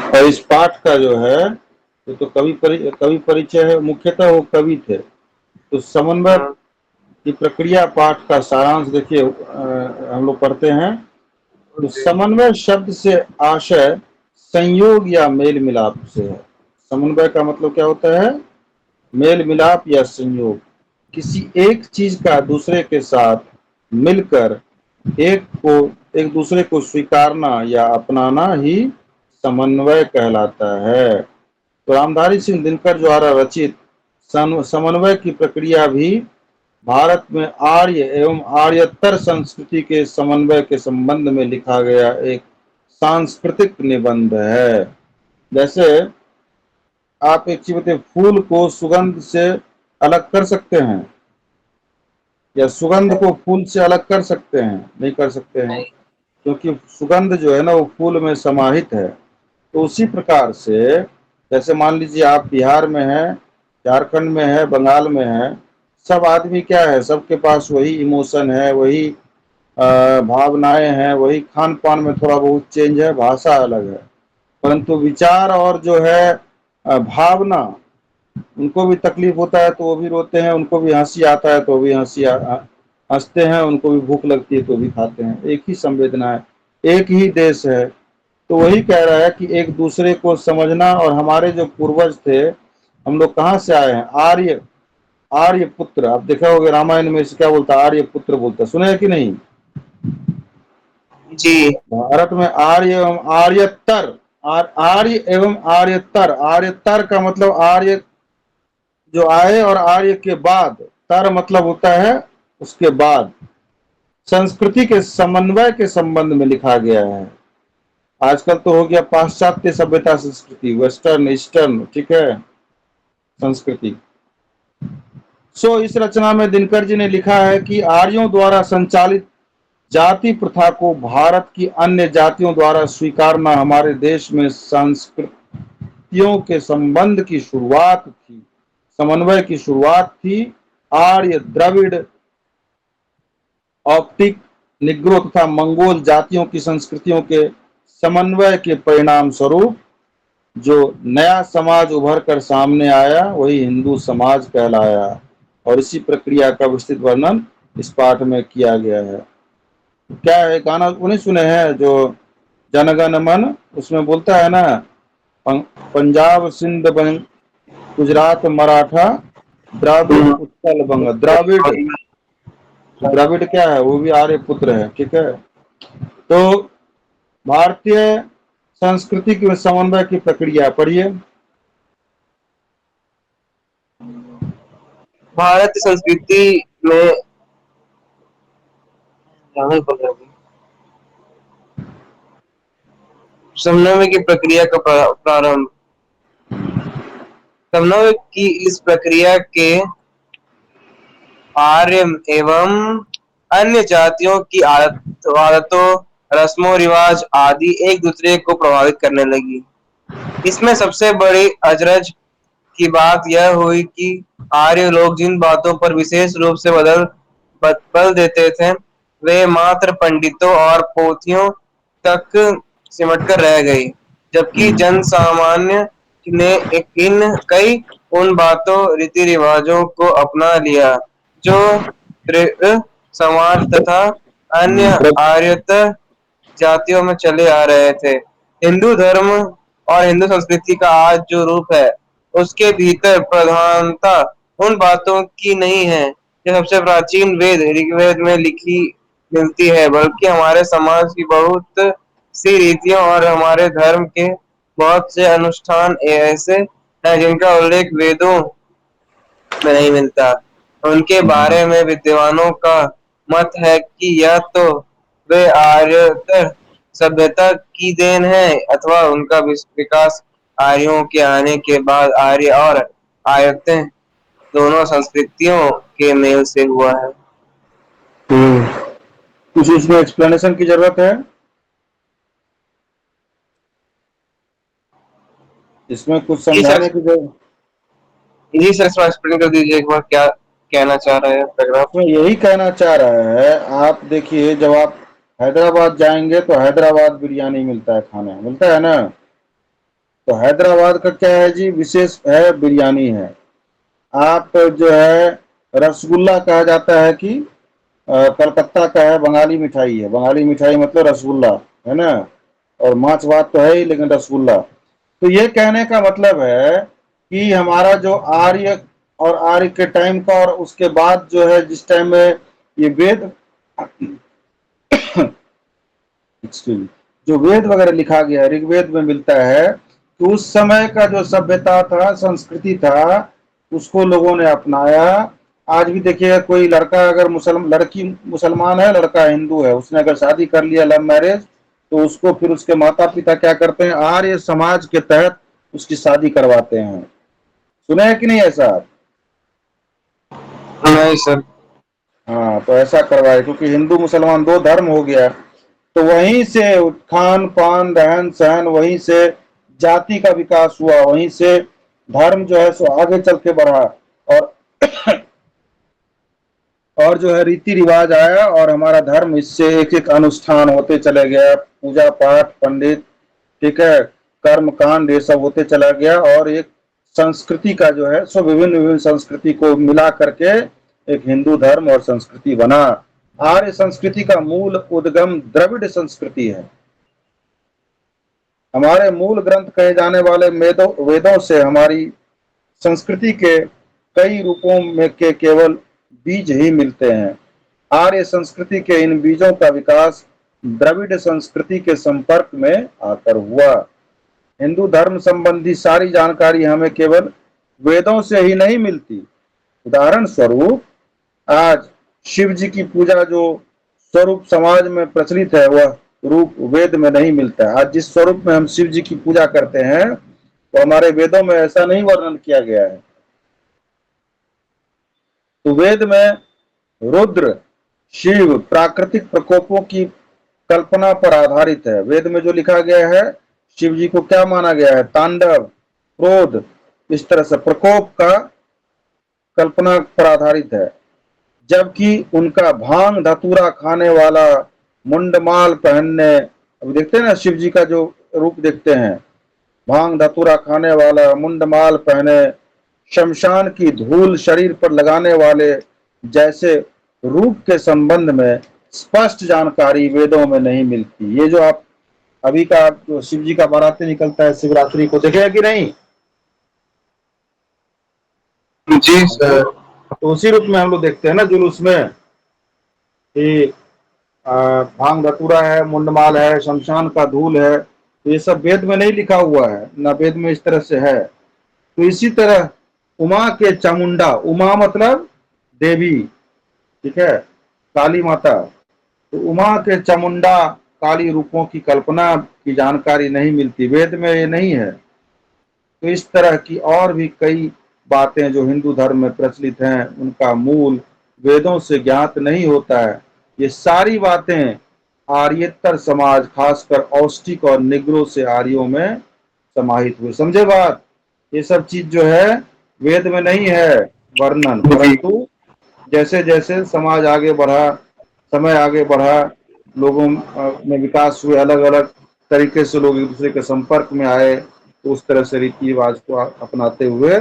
और इस पाठ का जो है ये तो कवि परिचय है, मुख्यतः वो कवि थे। तो समन्वय हम्म, की प्रक्रिया पाठ का सारांश देखिए, हम लोग पढ़ते हैं। तो जी, समन्वय शब्द से आशय संयोग या मेल मिलाप से है। समन्वय का मतलब क्या होता है? मेल मिलाप या संयोग। किसी एक चीज का दूसरे के साथ मिलकर एक को एक दूसरे को स्वीकारना या अपनाना ही समन्वय कहलाता है। तो रामधारी सिंह दिनकर द्वारा रचित समन्वय की प्रक्रिया भी भारत में आर्य एवं आर्यतर संस्कृति के समन्वय के संबंध में लिखा गया एक सांस्कृतिक निबंध है। जैसे आप एक चीज बताइए, फूल को सुगंध से अलग कर सकते हैं या सुगंध को फूल से अलग कर सकते हैं? नहीं कर सकते हैं, नहीं, क्योंकि सुगंध जो है ना वो फूल में समाहित है। तो उसी प्रकार से जैसे मान लीजिए आप बिहार में हैं, झारखंड में है, बंगाल में है, सब आदमी क्या है, सबके पास वही इमोशन है, वही भावनाएं हैं, वही खान पान में थोड़ा बहुत चेंज है, भाषा अलग है, परंतु विचार और जो है भावना, उनको भी तकलीफ होता है तो वो भी रोते हैं, उनको भी हंसी आता है तो भी हंसते हैं, उनको भी भूख लगती है तो भी खाते हैं। एक ही संवेदना है, एक ही देश है। तो वही कह रहा है कि एक दूसरे को समझना। और हमारे जो पूर्वज थे, हम लोग कहाँ से आए हैं? आर्य, आर्य पुत्र। आप देखा होगा रामायण में इसे क्या बोलता है? आर्य पुत्र बोलता है, सुने हैं कि नहीं? जी, भारत में आर्य एवं आर्यतर, आर्य एवं आर्यतर। आर्यतर का मतलब आर्य जो आए और आर्य के बाद, तर मतलब होता है उसके बाद। संस्कृति के समन्वय के संबंध में लिखा गया है। आजकल तो हो गया पाश्चात्य सभ्यता संस्कृति, वेस्टर्न ईस्टर्न, ठीक है, संस्कृति। सो इस रचना में दिनकर जी ने लिखा है कि आर्यों द्वारा संचालित जाति प्रथा को भारत की अन्य जातियों द्वारा स्वीकारना हमारे देश में संस्कृतियों के संबंध की शुरुआत थी, समन्वय की शुरुआत थी। आर्य, द्रविड़, ऑप्टिक, निग्रो तथा मंगोल जातियों की संस्कृतियों के समन्वय के परिणाम स्वरूप जो नया समाज उभर कर सामने आया वही हिंदू समाज कहलाया। और इसी प्रक्रिया का विस्तृत वर्णन इस पाठ में किया गया है। क्या है गाना उन्हें सुने हैं जो जनगण मन, उसमें बोलता है ना, पंजाब सिंध गुजरात मराठा द्राविड़ हम्म, उत्कल बंग। द्राविड़, तो द्रविड़ क्या है? वो भी आर्य पुत्र है, ठीक है। तो भारतीय संस्कृति के समन्वय की प्रक्रिया पढ़िए। भारतीय संस्कृति में समन्वय की प्रक्रिया का प्रारंभ। समन्वय की इस प्रक्रिया के आर्य एवं अन्य जातियों की आदतों, रस्मों रिवाज आदि एक दूसरे को प्रभावित करने लगी। इसमें सबसे बड़ी अचरज की बात यह हुई कि आर्य लोग जिन बातों पर विशेष रूप से बल देते थे, वे मात्र पंडितों और पोथियों तक सिमटकर रह गई, जबकि जन सामान्य ने इन कई उन बातों, रीति रिवाजों को अपना लिया जो त्रिय समाज तथा अन्य आर्यतर जातियों में चले आ रहे थे। हिंदू धर्म और हिंदू संस्कृति का आज जो रूप है उसके भीतर प्रधानता उन बातों की नहीं है जो सबसे प्राचीन वेद ऋग्वेद में लिखी मिलती है, बल्कि हमारे समाज की बहुत सी रीतियों और हमारे धर्म के बहुत से अनुष्ठान ऐसे हैं जिनका उल्लेख वेदों में नहीं मिलता। उनके बारे में विद्वानों का मत है कि या तो वे आर्योत्तर सभ्यता की देन है अथवा उनका विकास आर्यों के आने के बाद आर्य और आयतें दोनों संस्कृतियों के मेल से हुआ है। तो कुछ इसमें एक्सप्लेनेशन की जरूरत है? इसमें कुछ जी सर, समझाने की जरूरत? जी सर, थोड़ा एक्सप्लेन कर दीजिए एक बार क्या कहना चाह रहे हैं पैराग्राफ। इसमें यही कहना चाह रहा है, आप देखिए जब आप हैदराबाद जाएंगे तो हैदराबाद बिरयानी मिलता है, खाने मिलता है ना। तो हैदराबाद का क्या है जी, विशेष है बिरयानी है। आप जो है रसगुल्ला कहा जाता है कि कलकत्ता का है, बंगाली मिठाई है। बंगाली मिठाई मतलब रसगुल्ला है ना। और माछ भात तो है ही, लेकिन रसगुल्ला। तो ये कहने का मतलब है कि हमारा जो आर्य और आर्य के टाइम का और उसके बाद जो है जिस टाइम में ये वेद जो वेद वगैरह लिखा गया है, ऋग्वेद में मिलता है कि उस समय का जो सभ्यता था, संस्कृति था, उसको लोगों ने अपनाया। आज भी देखिएगा, कोई लड़का अगर लड़की मुसलमान है, लड़का हिंदू है, उसने अगर शादी कर लिया लव मैरिज, तो उसको फिर उसके माता पिता क्या करते हैं, आर्य समाज के तहत उसकी शादी करवाते हैं। सुने हैं कि नहीं ऐसा? नहीं सर। हाँ, तो ऐसा करवाए, क्योंकि हिंदू मुसलमान दो धर्म हो गया। तो वहीं से खान पान रहन सहन, वहीं से जाति का विकास हुआ, वहीं से धर्म जो है सो आगे चल के बढ़ा। और और जो है रीति रिवाज आया, और हमारा धर्म इससे एक एक अनुष्ठान होते चले गया, पूजा पाठ पंडित, ठीक है, कर्म कांड, ये सब होते चला गया। और एक संस्कृति का जो है सो विभिन्न विभिन्न संस्कृति को मिला करके एक हिंदू धर्म और संस्कृति बना। आर्य संस्कृति का मूल उद्गम द्रविड़ संस्कृति है। हमारे मूल ग्रंथ कहे जाने वाले वेदों से हमारी संस्कृति के कई रूपों में के केवल बीज ही मिलते हैं। आर्य संस्कृति के इन बीजों का विकास द्रविड़ संस्कृति के संपर्क में आकर हुआ। हिंदू धर्म संबंधी सारी जानकारी हमें केवल वेदों से ही नहीं मिलती। उदाहरण स्वरूप, आज शिव जी की पूजा जो स्वरूप समाज में प्रचलित है, वह रूप वेद में नहीं मिलता है। आज जिस स्वरूप में हम शिव जी की पूजा करते हैं, तो हमारे वेदों में ऐसा नहीं वर्णन किया गया है। तो वेद में रुद्र शिव प्राकृतिक प्रकोपों की कल्पना पर आधारित है। वेद में जो लिखा गया है, शिव जी को क्या माना गया है, तांडव, क्रोध, इस तरह से प्रकोप का कल्पना पर आधारित है। जबकि उनका भांग धतूरा खाने वाला, मुंडमाल पहनने, अब देखते हैं ना शिव जी का जो रूप देखते हैं, भांग धतूरा खाने वाला, मुंडमाल पहने, शमशान की धूल शरीर पर लगाने वाले जैसे रूप के संबंध में स्पष्ट जानकारी वेदों में नहीं मिलती। ये जो आप अभी का जो शिव जी का बाराती निकलता है शिवरात्रि को, देखेगा कि नहीं? जी सर। तो उसी रूप में हम लोग देखते हैं ना जुलूस में कि भांग धतूरा है, मुंडमाल है, शमशान का धूल है। तो ये सब वेद में नहीं लिखा हुआ है, ना वेद में इस तरह से है। तो इसी तरह उमा के चामुंडा, उमा मतलब देवी, ठीक है, काली माता। तो उमा के चामुंडा काली रूपों की कल्पना की जानकारी नहीं मिलती, वेद में ये नहीं है। तो इस तरह की और भी कई बातें जो हिंदू धर्म में प्रचलित हैं, उनका मूल वेदों से ज्ञात नहीं होता है। ये सारी बातें आर्येतर समाज, खासकर औष्टिक और निग्रो से आर्यों में समाहित हुई। समझे बात? ये सब चीज जो है वेद में नहीं है वर्णन, जी। परंतु जैसे जैसे समाज आगे बढ़ा, समय आगे बढ़ा, लोगों में विकास हुए, अलग अलग तरीके से लोग एक दूसरे के संपर्क में आए, तो उस तरह से रीति रिवाज को अपनाते हुए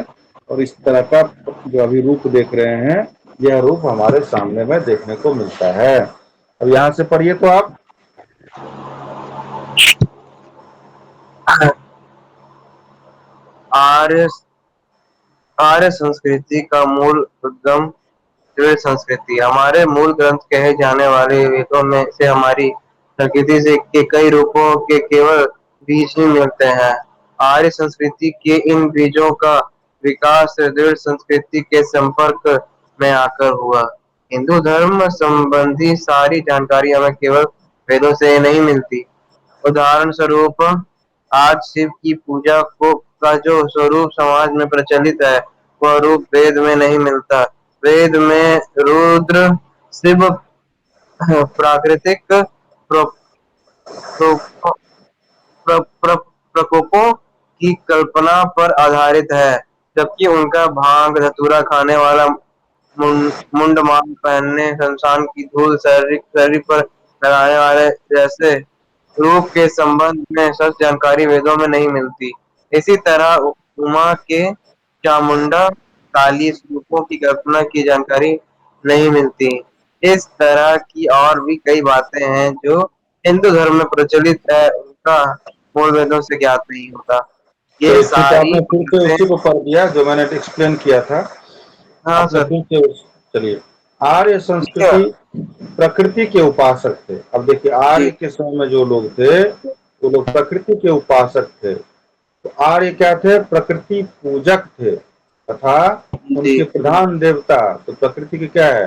और इस तरह का जो अभी रूप देख रहे हैं, यह रूप हमारे सामने में देखने को मिलता है। अब यहाँ से पढ़िए तो आप। आर्य आर्य संस्कृति का मूल उद्गम द्रविड़ संस्कृति। हमारे मूल ग्रंथ कहे जाने वाले वेदों में से हमारी प्रकृति से के कई रूपों के केवल बीज ही मिलते हैं। आर्य संस्कृति के इन बीजों का विकास द्रविड़ संस्कृति के संपर्क में आकर हुआ। हिंदू धर्म संबंधी सारी जानकारी हमें केवल वेदों से नहीं मिलती। उदाहरण स्वरूप आज शिव की पूजा को का जो स्वरूप समाज में प्रचलित है, वह रूप वेद में नहीं मिलता। वेद में रुद्र शिव प्राकृतिक प्र, प्र, प्र, प्र, प्रकोपों की कल्पना पर आधारित है, जबकि उनका भांग धतूरा खाने वाला मुंडमाल पहनने, शमशान की धूल शरीर पर लगाने वाले जैसे रूप के संबंध में सच जानकारी वेदों में नहीं मिलती। इसी तरह उमा के चामुंडा काली स्वरूपों की कल्पना की जानकारी नहीं मिलती। इस तरह की और भी कई बातें हैं जो हिंदू धर्म में प्रचलित है, उनका मूल वेदों से ज्ञात नहीं होता। ये चलिए ठीक है, सारी आपने फिर से बातें। उसी को पढ़ दिया जो मैंने एक्सप्लेन किया था। हाँ आपने सर। फिर से चलिए, आर्य ठीक है। संस्कृति प्रकृति के उपासक थे। अब देखिए, जी। आर्य के समय में जो लोग थे वो लोग प्रकृति के उपासक थे। तो आर्य क्या थे? प्रकृति पूजक थे तथा जी। उनके प्रधान देवता तो प्रकृति के क्या है?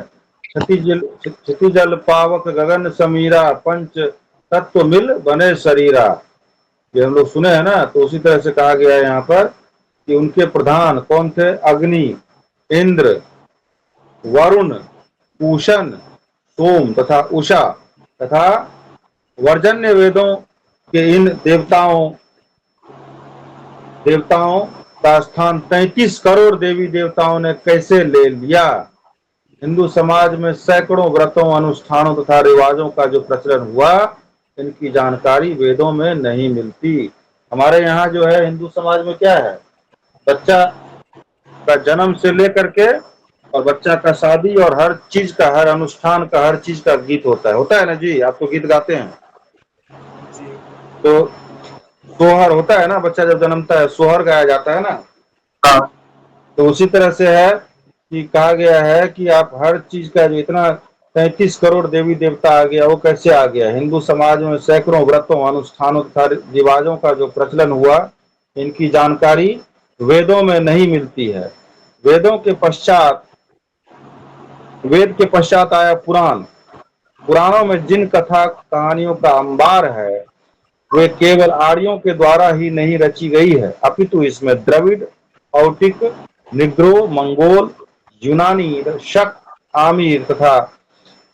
क्षिति जल पावक गगन समीरा पंच तत्व मिल बने शरीरा। ये हम लोग सुने हैं ना। तो उसी तरह से कहा गया है यहाँ पर कि उनके प्रधान कौन थे? अग्नि, इंद्र, वरुण, पूषण, सोम तथा उषा तथा वर्जन्य वेदों के इन देवताओं का स्थान 33 करोड़ देवी देवताओं ने कैसे ले लिया? हिंदू समाज में सैकड़ों व्रतों, अनुष्ठानों तथा रिवाजों का जो प्रचलन हुआ, इनकी जानकारी वेदों में नहीं मिलती। हमारे यहाँ जो है हिंदू समाज में क्या है? बच्चा का जन्म से लेकर के और बच्चा का शादी और हर चीज का, हर अनुष्ठान का, हर चीज का गीत होता है ना जी? आप तो गीत गाते हैं। तो सोहर होता है ना, बच्चा जब जन्मता है सोहर गाया जाता है ना। हाँ। तो उसी तरह से है कि कहा गया है कि आप हर चीज का जो इतना 33 करोड़ देवी देवता आ गया, वो कैसे आ गया? हिंदू समाज में सैकड़ों व्रतों, अनुष्ठानों तथा रिवाजों का जो प्रचलन हुआ, इनकी जानकारी वेदों में नहीं मिलती है। वेद के पश्चात आया पुराण। पुराणों में जिन कथा कहानियों का अंबार है, वे केवल आर्यों के द्वारा ही नहीं रची गई है, अपितु इसमें द्रविड़, औटिक, निग्रो, मंगोल, यूनानी, शक, आमिर तथा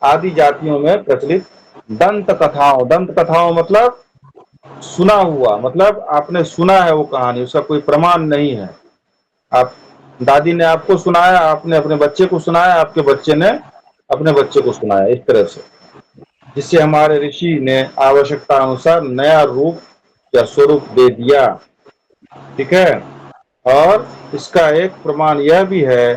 आदि जातियों में प्रचलित दंत कथाओं मतलब सुना हुआ, मतलब आपने सुना है वो कहानी, उसका कोई प्रमाण नहीं है। आप दादी ने आपको सुनाया, आपने अपने बच्चे को सुनाया, आपके बच्चे ने अपने बच्चे को सुनाया, इस तरह से, जिससे हमारे ऋषि ने आवश्यकता अनुसार नया रूप या स्वरूप दे दिया। ठीक है। और इसका एक प्रमाण यह भी है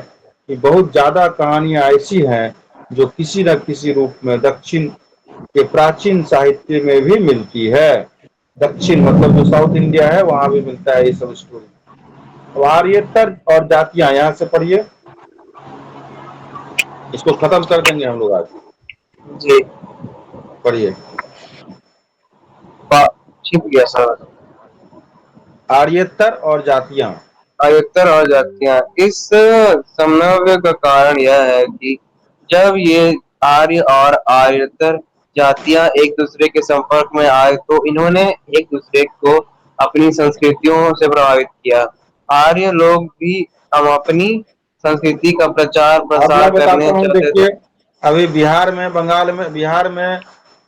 कि बहुत ज्यादा कहानियां ऐसी हैं जो किसी न किसी रूप में दक्षिण के प्राचीन साहित्य में भी मिलती है। दक्षिण मतलब जो साउथ इंडिया है वहां भी मिलता है ये सब स्टोरी। अब आर्येतर और जातियां, यहाँ से पढ़िए, इसको खत्म कर देंगे हम लोग आज। जी। पढ़िए, छिप गया सर। आर्येतर और जातियां। आयतर और जातियां। इस समन्वय का कारण यह है कि जब ये आर्य और आर्यतर जातियां एक दूसरे के संपर्क में आए तो इन्होंने एक दूसरे को अपनी संस्कृतियों से प्रभावित किया। आर्य लोग भी हम अपनी संस्कृति का प्रचार अब प्रसार मैं बताता करने हूँ, चाहते थे। देखिए, अभी बिहार में, बंगाल में, बिहार में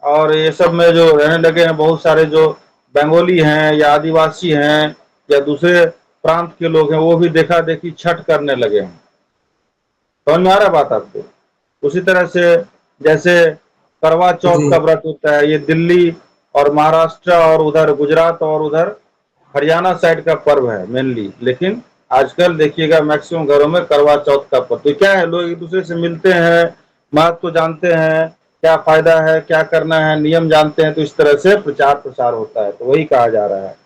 और ये सब में जो रहने लगे हैं बहुत सारे जो बंगाली हैं या आदिवासी हैं या दूसरे प्रांत के लोग हैं, वो भी देखा देखी छठ करने लगे हैं। समझ में आ रहा बात आपको? उसी तरह से जैसे करवा चौथ जी। का व्रत होता है, ये दिल्ली और महाराष्ट्र और उधर गुजरात और उधर हरियाणा साइड का पर्व है मेनली। लेकिन आजकल देखिएगा मैक्सिमम घरों में करवा चौथ का पर्व। तो क्या है, लोग एक दूसरे से मिलते हैं, महत्व तो जानते हैं, क्या फायदा है, क्या करना है, नियम जानते हैं, तो इस तरह से प्रचार प्रसार होता है। तो वही कहा जा रहा है।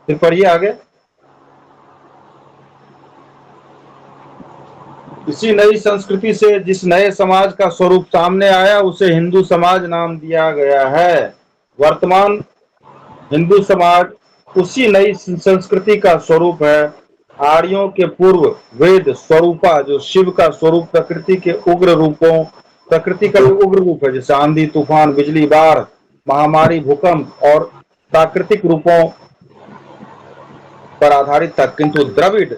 फिर पढ़िए आगे। इसी नई संस्कृति से जिस नए समाज का स्वरूप सामने आया उसे हिंदू समाज नाम दिया गया है। वर्तमान हिंदू समाज उसी नई संस्कृति का स्वरूप है। आर्यों के पूर्व वेद स्वरूपा, जो शिव का स्वरूप प्रकृति के उग्र रूपों, प्रकृति का जो उग्र रूप है जैसे आंधी, तूफान, बिजली, बाढ़, महामारी, भूकंप और प्राकृतिक रूपों पर आधारित था, किंतु द्रविड़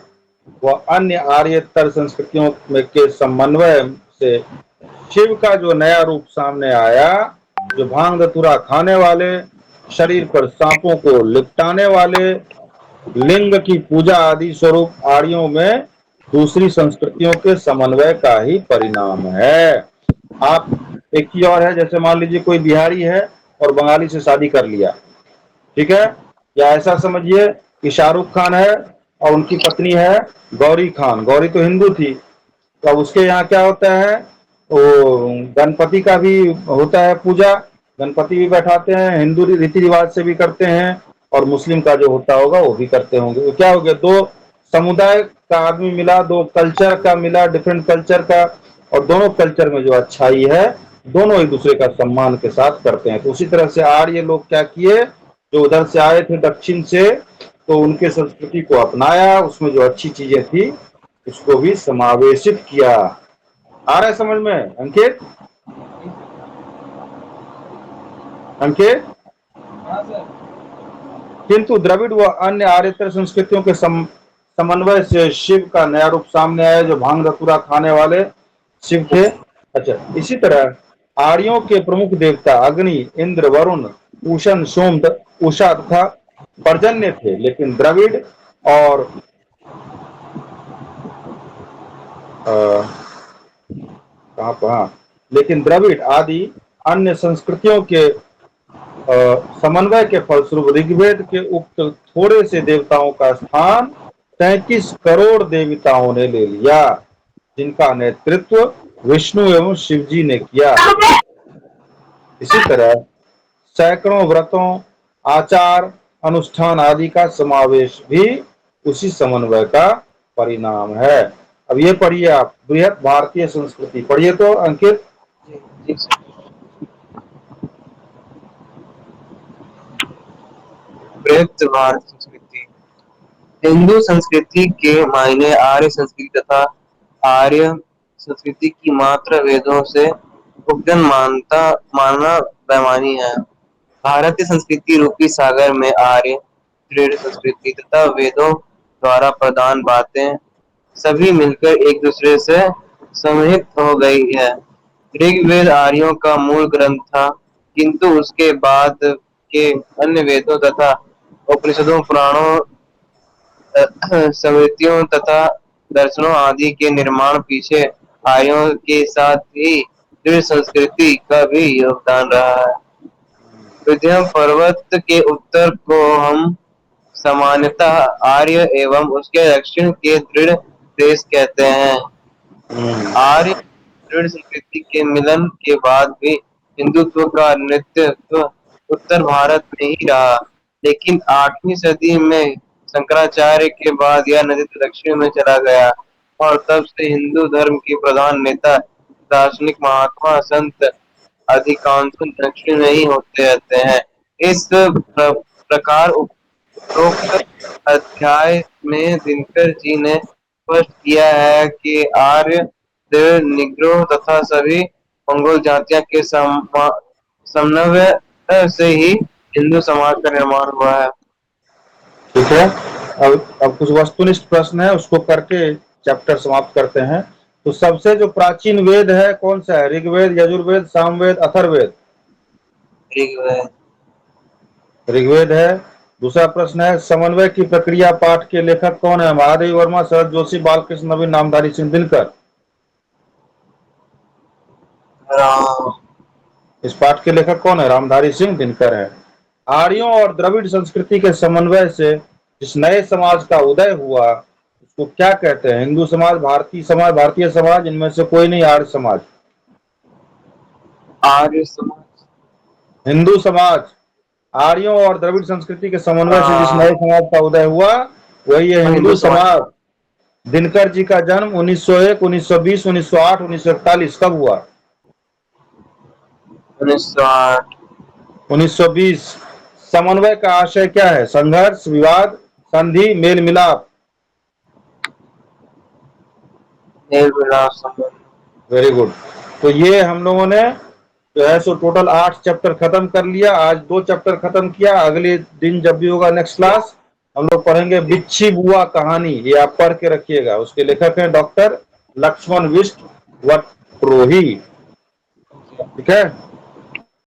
व अन्य आर्येतर संस्कृतियों में के समन्वय से शिव का जो नया रूप सामने आया, जो भांग धतूरा खाने वाले, शरीर पर सांपों को लिपटाने वाले, लिंग की पूजा आदि स्वरूप आर्यों में दूसरी संस्कृतियों के समन्वय का ही परिणाम है। आप एक ही और है, जैसे मान लीजिए कोई बिहारी है और बंगाली से शादी कर लिया, ठीक है, या ऐसा समझिए कि शाहरुख खान है और उनकी पत्नी है गौरी खान। गौरी तो हिंदू थी, तो अब उसके यहाँ क्या होता है, वो गणपति का भी होता है पूजा, गणपति भी बैठाते हैं, हिंदू रीति रिवाज से भी करते हैं और मुस्लिम का जो होता होगा वो भी करते होंगे। तो क्या हो गया, दो समुदाय का आदमी मिला, दो कल्चर का मिला, डिफरेंट कल्चर का, और दोनों कल्चर में जो अच्छाई है दोनों एक दूसरे का सम्मान के साथ करते हैं। तो उसी तरह से आर्य लोग क्या किए, जो उधर से आए थे दक्षिण से, तो उनके संस्कृति को अपनाया, उसमें जो अच्छी चीजें थी उसको भी समावेशित किया। आ रहा है समझ में अंकित? अंकित, किंतु द्रविड़ व अन्य आर्येतर संस्कृतियों के समन्वय से शिव का नया रूप सामने आया, जो भांग धतूरा खाने वाले शिव थे। अच्छा, इसी तरह आर्यों के प्रमुख देवता अग्नि, इंद्र, वरुण, उषण, सोम, उषा तथा पर्जन्य थे, लेकिन द्रविड़ और कहाँ पर, हाँ, लेकिन द्रविड़ आदि अन्य संस्कृतियों के समन्वय के फलस्वरूप ऋग्वेद के उक्त थोड़े से देवताओं का स्थान 33 करोड़ देवताओं ने ले लिया, जिनका नेतृत्व विष्णु एवं शिवजी ने किया। इसी तरह सैकड़ों व्रतों, आचार, अनुष्ठान आदि का समावेश भी उसी समन्वय का परिणाम है। अब ये पढ़िए आप, बृहत भारतीय संस्कृति पढ़िए तो अंकित। बृहत भारत संस्कृति। हिंदू संस्कृति के मायने आर्य संस्कृति तथा आर्य संस्कृति की मात्र वेदों से उपजन मानना बेमानी है। भारतीय संस्कृति रूपी सागर में आर्य, दृढ़ संस्कृति तथा वेदों द्वारा प्रदान बातें सभी मिलकर एक दूसरे से समन्वित हो गई है। ऋग्वेद आर्यों का मूल ग्रंथ था, किंतु उसके बाद के अन्य वेदों तथा उपनिषदों, पुराणों, स्मृतियों तथा दर्शनों आदि के निर्माण पीछे आर्यों के साथ ही दृढ़ संस्कृति का भी योगदान रहा है। विंध्य पर्वत के उत्तर को हम सामान्यतः आर्य एवं उसके दक्षिण के दृढ़ देश कहते हैं। आर्य दृढ़ संस्कृति के मिलन के बाद भी हिंदुत्व का नेतृत्व उत्तर भारत में ही रहा, लेकिन 8वीं सदी में शंकराचार्य के बाद यह नेतृत्व दक्षिण में चला गया और तब से हिंदू धर्म के प्रधान नेता, दार्शनिक, महात्मा, संत अधिकांश दक्षिण में ही होते रहते हैं। इस प्रकार उपरोक्त अध्याय में दिनकर जी ने स्पष्ट किया है कि आर्य, द्रविड़, निग्रो तथा सभी मंगोल जातियों के समन्वय से ही हिंदू समाज का निर्माण हुआ है। ठीक है, अब कुछ वस्तुनिष्ठ प्रश्न है, उसको करके चैप्टर समाप्त करते हैं। तो सबसे जो प्राचीन वेद है कौन सा है, ऋग्वेद, यजुर्वेद, सामवेद, अथर्ववेद? ऋग्वेद। ऋग्वेद है। दूसरा प्रश्न है, समन्वय की प्रक्रिया पाठ के लेखक कौन है? महादेवी वर्मा, शरद जोशी, बालकृष्ण नवीन, नामधारी सिंह दिनकर। इस पाठ के लेखक कौन है? रामधारी सिंह दिनकर है। आर्यों और द्रविड़ संस्कृति के समन्वय से जिस नए समाज का उदय हुआ उसको क्या कहते हैं? हिंदू समाज, भारतीय समाज, भारतीय समाज, इनमें से कोई नहीं, आर्य समाज। आर्य समाज। हिंदू समाज। आर्यों और द्रविड़ संस्कृति के समन्वय से जिस नए समाज का उदय हुआ वही है हिंदू समाज। दिनकर जी का जन्म 1901, 1920, 1908, 1941 कब हुआ? 1908। 1920। समन्वय का आशय क्या है? संघर्ष, विवाद, संधि, मेल मिलाप। मेल मिलाप संबंध। Very good. तो ये हम लोगों ने जो है सो टोटल 8 चैप्टर खत्म कर लिया। आज 2 चैप्टर खत्म किया। अगले दिन जब भी होगा नेक्स्ट क्लास हम लोग पढ़ेंगे बिच्छी बुआ कहानी। ये आप पढ़ के रखिएगा। उसके लेखक हैं डॉक्टर लक्ष्मण बिष्ट वट्रोही। ठीक है।